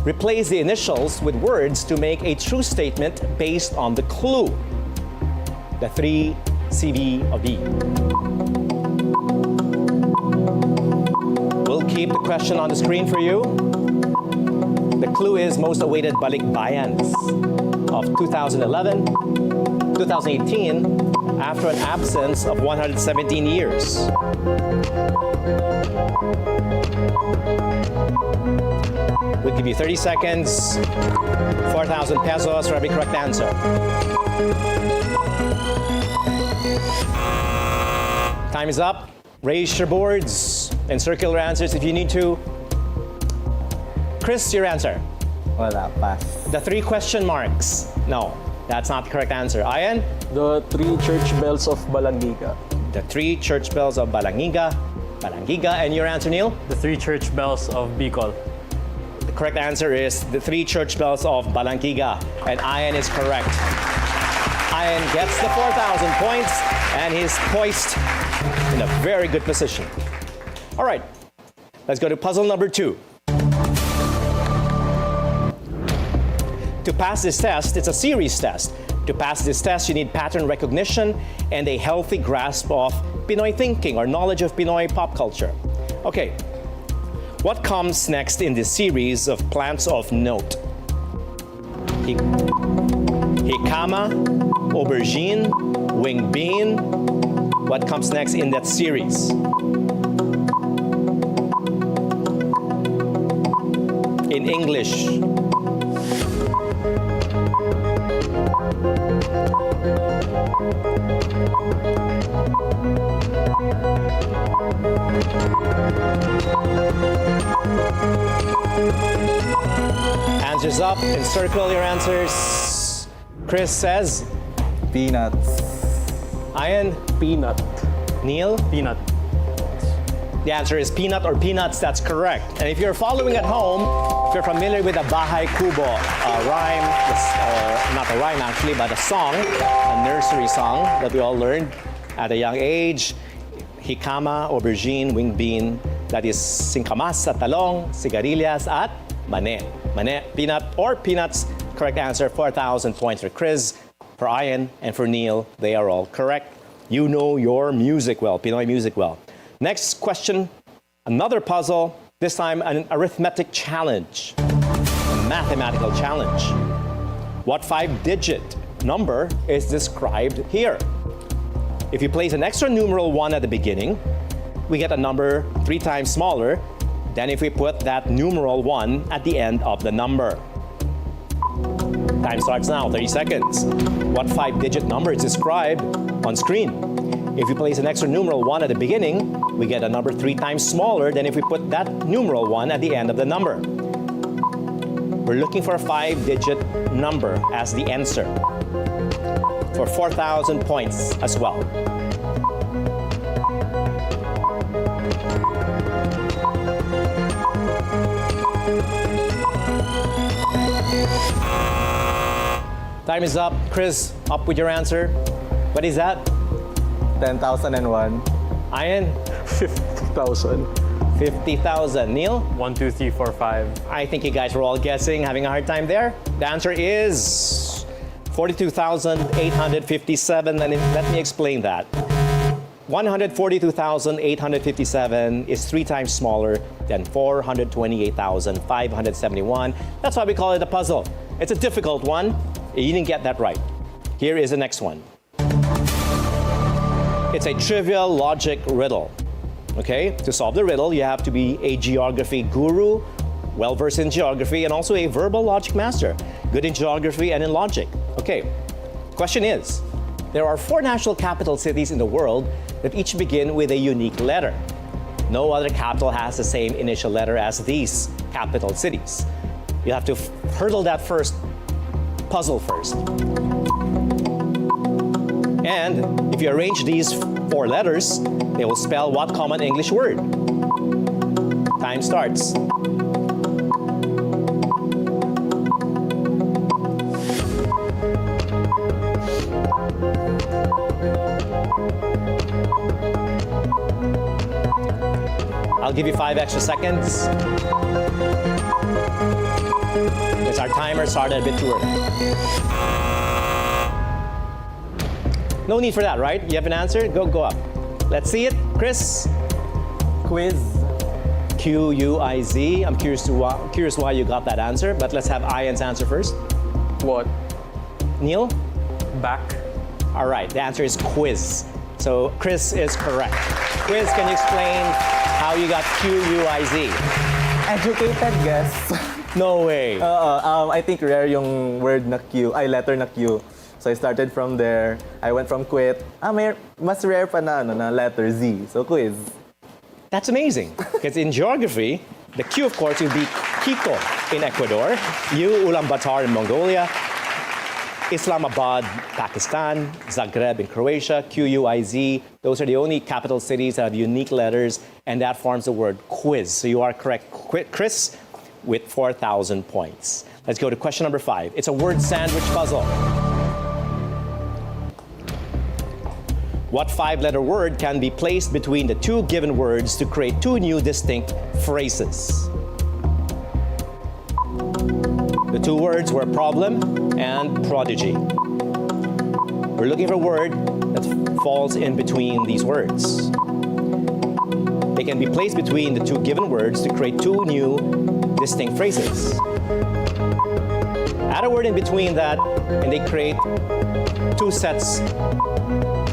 Replace the initials with words to make a true statement based on the clue. The 3 CV of D. We'll keep the question on the screen for you. The clue is most awaited balikbayans of 2011, 2018, after an absence of 117 years. We'll give you 30 seconds, 4,000 pesos for every correct answer. Time is up. Raise your boards and circle your answers if you need to. Chris, your answer. Wala, pass. The 3 question marks. No, that's not the correct answer. Aian? The 3 church bells of Balangiga. The 3 church bells of Balangiga. And your answer, Neil? The 3 church bells of Bicol. The correct answer is the 3 church bells of Balangiga. And Aian is correct. Aian gets the 4,000 points and he's poised in a very good position. All right, let's go to puzzle number 2. To pass this test, it's a series test. To pass this test, you need pattern recognition and a healthy grasp of Pinoy thinking or knowledge of Pinoy pop culture. Okay, what comes next in this series of plants of note? Jicama, aubergine, winged bean. What comes next in that series? In English. Answers up, encircle your answers. Chris says Peanuts. Aian, Peanut. Neil. Peanut. The answer is peanut or peanuts, that's correct. And if you're following at home, if you're familiar with the Bahay Kubo rhyme, not a rhyme actually, but a song, a nursery song that we all learned at a young age, jicama, aubergine, winged bean, that is singkamas sa talong, sigarilyas at mane. Mane, peanut or peanuts, correct answer, 4,000 points for Chris, for Aian, and for Neil. They are all correct. You know your music well, Pinoy music well. Next question, another puzzle, this time an arithmetic challenge, a mathematical challenge. What 5-digit number is described here? If you place an extra numeral 1 at the beginning, we get a number 3 times smaller than if we put that numeral 1 at the end of the number. Time starts now, 30 seconds. What 5-digit number is described on screen? If we place an extra numeral 1 at the beginning, we get a number 3 times smaller than if we put that numeral 1 at the end of the number. We're looking for a 5-digit number as the answer for 4,000 points as well. Time is up. Chris, up with your answer. What is that? 10,001. Aian? 50,000. 50,000. Neil? 1, 2, 3, 4, 5. I think you guys were all guessing, having a hard time there. The answer is 42,857, and let me explain that. 142,857 is 3 times smaller than 428,571. That's why we call it a puzzle. It's a difficult one. You didn't get that right. Here is the next one. It's a trivial logic riddle. Okay? To solve the riddle, you have to be a geography guru, well-versed in geography, and also a verbal logic master, good in geography and in logic. Okay, question is, there are 4 national capital cities in the world that each begin with a unique letter. No other capital has the same initial letter as these capital cities. You have to hurdle that first puzzle first. And if you arrange these 4 letters, they will spell what common English word? Time starts. I'll give you 5 extra seconds. Because our timer started a bit too early. No need for that, right? You have an answer? Go up. Let's see it. Chris? Quiz. Q-U-I-Z. I'm curious why you got that answer, but let's have Aian's answer first. What? Neil? Back. All right, the answer is quiz. So Chris is correct. Quiz, can you explain how you got Q-U-I-Z? Educated guess. No way. I think rare yung word na Q, letter na Q. So I started from there. I went from quit. Mas rare pa na letter Z. So quiz. That's amazing. Because in geography, the Q, of course, would be Quito in Ecuador, U, Ulaanbaatar in Mongolia, Islamabad, Pakistan, Zagreb in Croatia, Q-U-I-Z. Those are the only capital cities that have unique letters, and that forms the word quiz. So you are correct, Chris, with 4,000 points. Let's go to question number 5. It's a word sandwich puzzle. What 5-letter word can be placed between the two given words to create two new distinct phrases? The two words were problem and prodigy. We're looking for a word that falls in between these words. They can be placed between the two given words to create two new distinct phrases. Add a word in between that, and they create two sets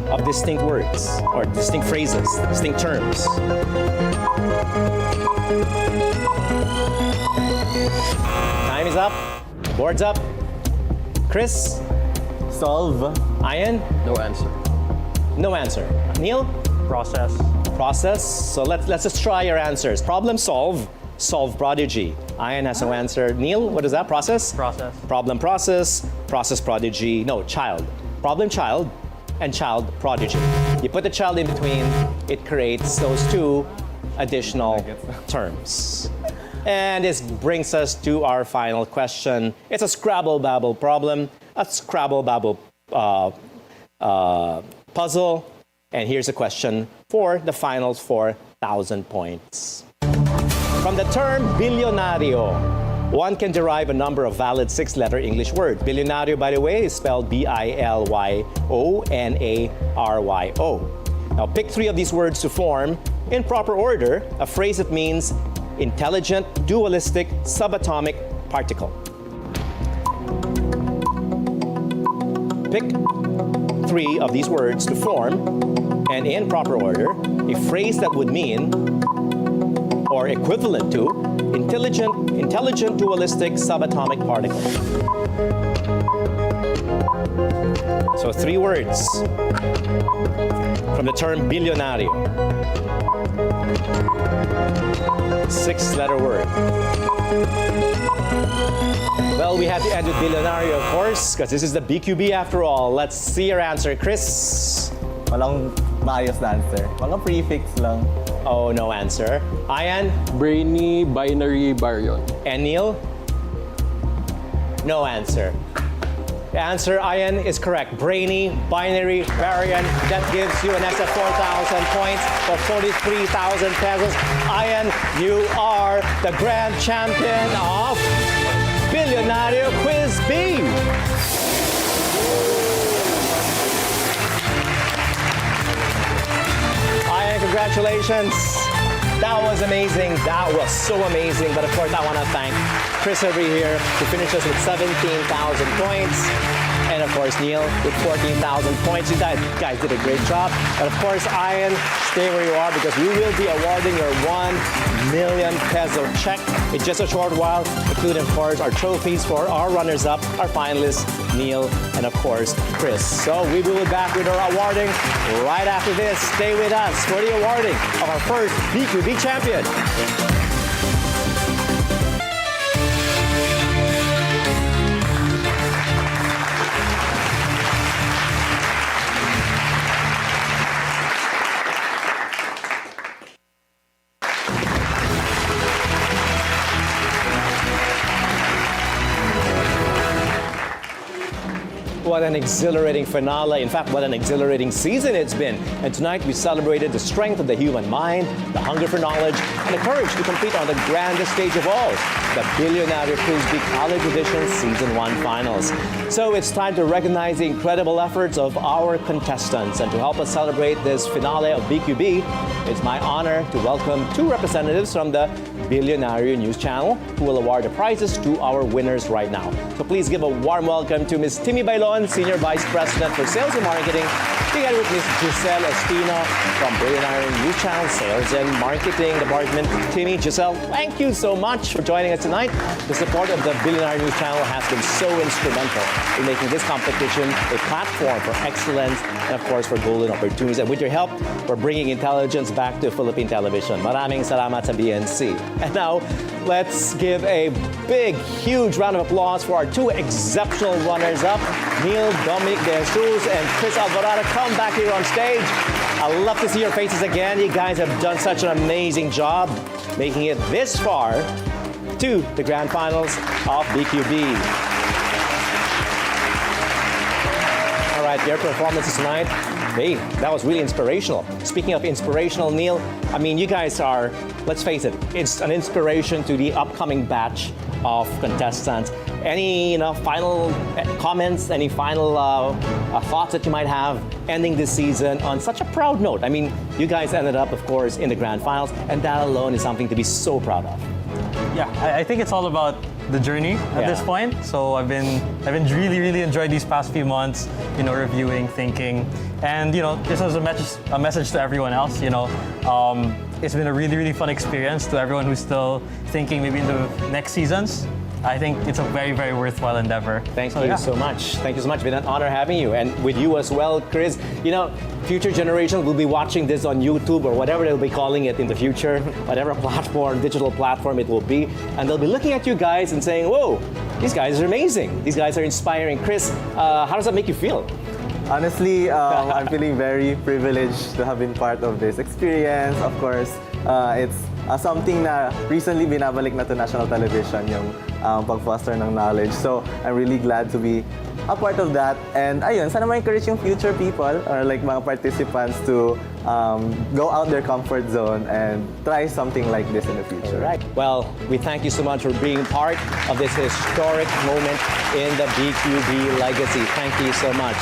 of distinct words, or distinct phrases, distinct terms. Time is up. Board's up. Chris? Solve. Aian? No answer. No answer. Neil? Process. Process. So let's just try your answers. Problem solve. Solve prodigy. Aian has no answer. Neil, what is that? Process? Process. Problem process. Process prodigy. No, child. Problem child and child prodigy. You put the child in between, it creates those two additional terms. And this brings us to our final question. It's a Scrabble Babble problem, a Scrabble Babble puzzle. And here's a question for the final 4,000 points. From the term bilyonaryo, one can derive a number of valid 6-letter English words. Bilyonaryo, by the way, is spelled Bilyonaryo. Now pick 3 of these words to form, in proper order, a phrase that means intelligent, dualistic, subatomic particle. Pick 3 of these words to form, and in proper order, a phrase that would mean, or equivalent to, intelligent, dualistic, subatomic particle. So 3 words from the term bilyonaryo. 6-letter word. Well, we had to end with bilyonaryo, of course, because this is the BQB after all. Let's see your answer, Chris. Walang maayos na answer. Mga prefix lang. Oh, no answer. Aian? Brainy, binary, baryon. And Neil? No answer. The answer, Aian, is correct. Brainy, binary, baryon. That gives you an extra 4,000 points for 43,000 pesos. Aian, you are the grand champion of Bilyonaryo Quiz B. Aian, congratulations. That was amazing. That was so amazing. But of course, I want to thank Chris over here who finished us with 17,000 points. And of course, Neil with 14,000 points. You guys did a great job. And of course, Aian, stay where you are because we will be awarding your 1 million peso check in just a short while, including, of course, our trophies for our runners-up, our finalists, Neil, and of course, Chris. So we will be back with our awarding right after this. Stay with us for the awarding of our first BQB champion. What an exhilarating finale. In fact, what an exhilarating season it's been. And tonight we celebrated the strength of the human mind, the hunger for knowledge, and the courage to compete on the grandest stage of all, the Bilyonaryo Quiz B College Edition Season 1 Finals. So it's time to recognize the incredible efforts of our contestants. And to help us celebrate this finale of BQB, it's my honor to welcome 2 representatives from the Bilyonaryo News Channel who will award the prizes to our winners right now. So please give a warm welcome to Ms. Timmy Bailon, Senior Vice President for Sales and Marketing, together with Ms. Giselle Espino from Bilyonaryo News Channel Sales and Marketing Department. Timmy, Giselle, thank you so much for joining us tonight. The support of the Bilyonaryo News Channel has been so instrumental in making this competition a platform for excellence and, of course, for golden opportunities. And with your help, we're bringing intelligence back to Philippine television. Maraming salamat sa BNC. And now, let's give a big, huge round of applause for our 2 exceptional runners-up, Neil, Dominic De Jesus, and Chris Alvarado. Come back here on stage. I love to see your faces again. You guys have done such an amazing job making it this far to the grand finals of BQB. All right, right, your performances tonight, hey, that was really inspirational. Speaking of inspirational, Neil, I mean, you guys are, let's face it, it's an inspiration to the upcoming batch of contestants. Any final comments, any final thoughts that you might have ending this season on such a proud note? I mean, you guys ended up, of course, in the grand finals, and that alone is something to be so proud of. Yeah, I think it's all about the journey at this point. So I've been really enjoyed these past few months, reviewing, thinking, and this is a message to everyone else. It's been a really fun experience to everyone who's still thinking maybe in the next seasons. I think it's a very worthwhile endeavor. Thank you so much. Thank you so much. It's been an honor having you, and with you as well, Chris. Future generations will be watching this on YouTube or whatever they'll be calling it in the future, whatever platform, digital platform it will be, and they'll be looking at you guys and saying, "Whoa, these guys are amazing. These guys are inspiring." Chris, how does that make you feel? Honestly, I'm feeling very privileged to have been part of this experience. Of course, it's something na recently binabalik na to national television, yung pag-foster ng knowledge. So, I'm really glad to be a part of that. And ayun, sana ma-encourage yung future people or like mga participants to go out their comfort zone and try something like this in the future. Right. Well, we thank you so much for being part of this historic moment in the BQB legacy. Thank you so much.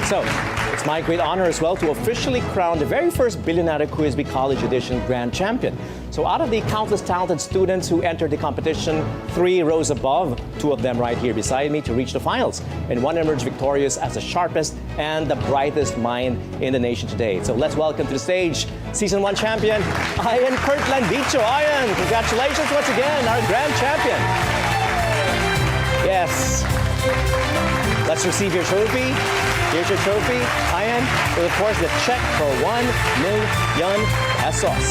So, it's my great honor as well to officially crown the very first Bilyonaryo Quiz B College Edition Grand Champion. So out of the countless talented students who entered the competition, 3 rows above, 2 of them right here beside me to reach the finals, and 1 emerged victorious as the sharpest and the brightest mind in the nation today. So let's welcome to the stage Season 1 champion, Aian Kirt Landicho. Aian, congratulations once again, our grand champion. Yes. Let's receive your trophy. Here's your trophy, Aian, with of course the check for 1 million pesos.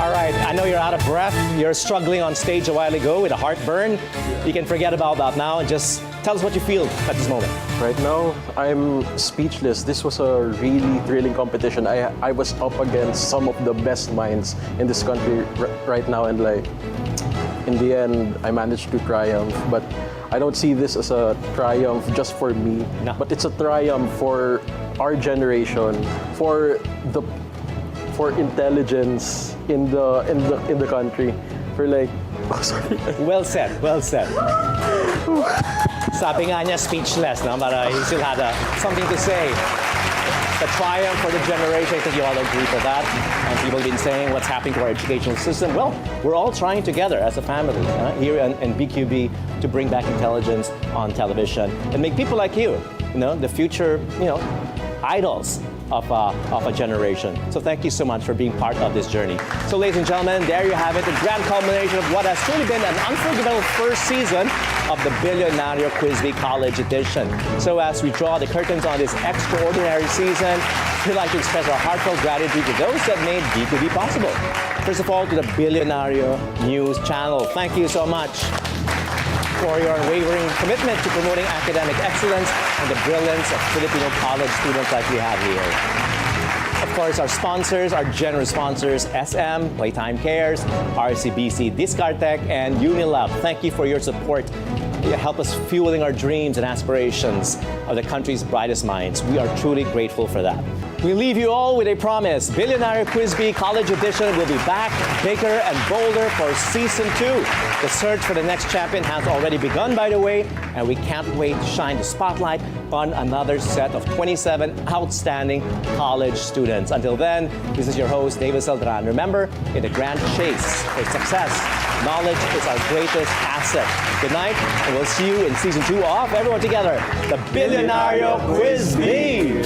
All right, I know you're out of breath. You're struggling on stage a while ago with a heartburn. You can forget about that now and just tell us what you feel at this moment. Right now, I'm speechless. This was a really thrilling competition. I was up against some of the best minds in this country right now, and in the end, I managed to triumph. But I don't see this as a triumph just for me, but it's a triumph for our generation, for intelligence in the country. For oh, sorry. Well said. Sabi nga niya speechless, no? But he still had something to say. The triumph for the generation, I think you all agree for that. And people have been saying what's happening to our educational system. Well, we're all trying together as a family here in BQB to bring back intelligence on television and make people like you, the future, idols of a generation. So thank you so much for being part of this journey. So ladies and gentlemen, there you have it, the grand culmination of what has truly been an unforgettable first season of the Bilyonaryo Quiz B College Edition. So as we draw the curtains on this extraordinary season, we'd like to express our heartfelt gratitude to those that made BQB possible. First of all, to the Bilyonaryo News Channel. Thank you so much for your unwavering commitment to promoting academic excellence and the brilliance of Filipino college students like we have here. Of course, our sponsors, our generous sponsors, SM, Playtime Cares, RCBC Discartech, and Unilab. Thank you for your support. You help us fueling our dreams and aspirations of the country's brightest minds. We are truly grateful for that. We leave you all with a promise. Bilyonaryo Quiz B College Edition will be back bigger and bolder for Season 2. The search for the next champion has already begun, by the way, and we can't wait to shine the spotlight on another set of 27 outstanding college students. Until then, this is your host, David Celdran. Remember, in the grand chase for success, knowledge is our greatest asset. Good night, and we'll see you in Season 2 of, everyone together, the Bilyonaryo Quiz B.